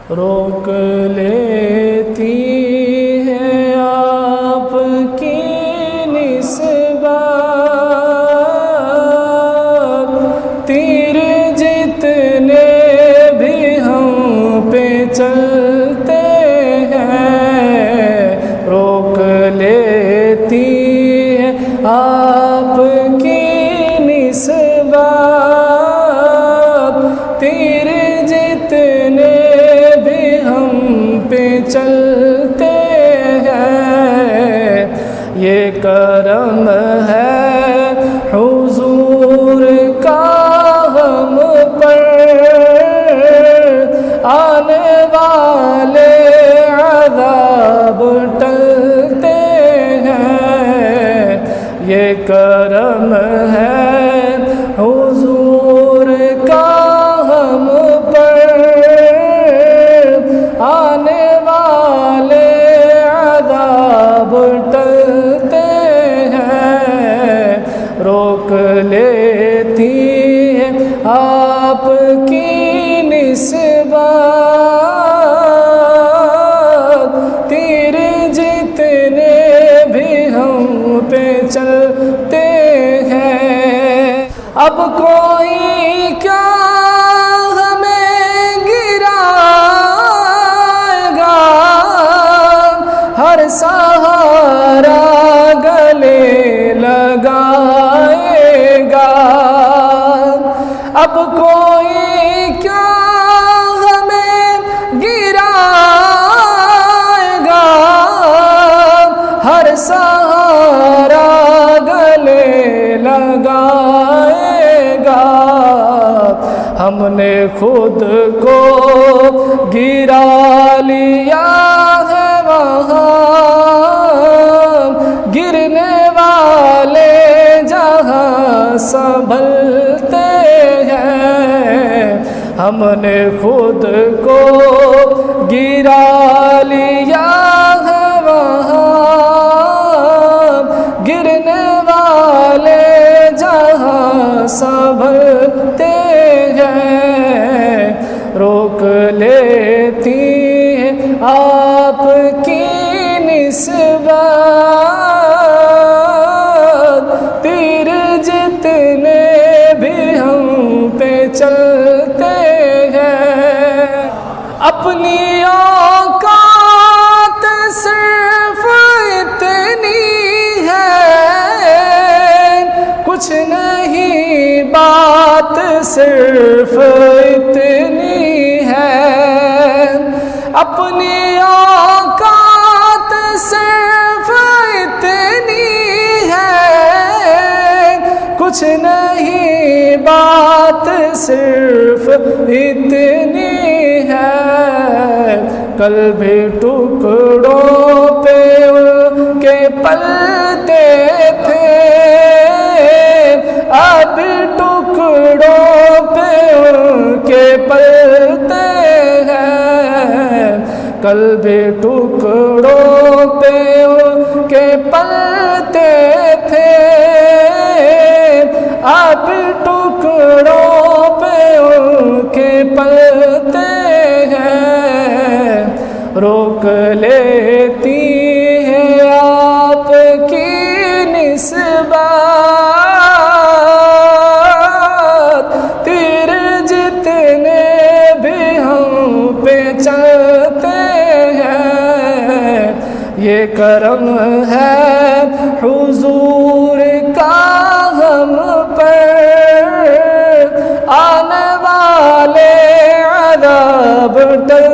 रोक लेती है आपकी निस्बत। तीर जितने भी हम पे चलते हैं, रोक लेती है आपकी निस्बत। तीर जितने भी हम पे चलते हैं, ये करम है हुजूर का हम पर। आने वाले अज़ाब टलते हैं, ये करम है हुजूर का हम पर। आने वाले अज़ाब टलते हैं, रोक लेती है आपकी निस्बत। तीर जितने भी हम पे चलते हैं, अब कोई क्या हमें गिराएगा, हर सहारा गले लगाएगा। अब कोई क्या हमें गिराएगा, हर सहारा गले लगाएगा। हमने खुद को गिरा लिया है वहाँ, गिरने वाले जहाँ संभलते हैं। हमने खुद को गिरा लिया है वहाँ, गिरने वाले जहाँ संभलते हैं, रोक लेती है आपकी निस्बत। तीर जितने भी हम पे चलते हैं, अपनी औकात सिर्फ इतनी है, कुछ नहीं बात सिर्फ इतनी है। अपनी औकात सिर्फ इतनी है, कुछ नहीं बात सिर्फ इतनी है। कल भी टुकड़ों पे उनके पलते थे, अब टुकड़ों पे उनके पलते हैं। कल भी टुकड़ों पे उनके पलते थे, अब टुकड़ों पे उनके पलते हैं, रोक लेती है आपकी निस्बत। तीर जितने भी हम पे चलते हैं, ये करम है हुजूर का हम पर। आने वाले अज़ाब टल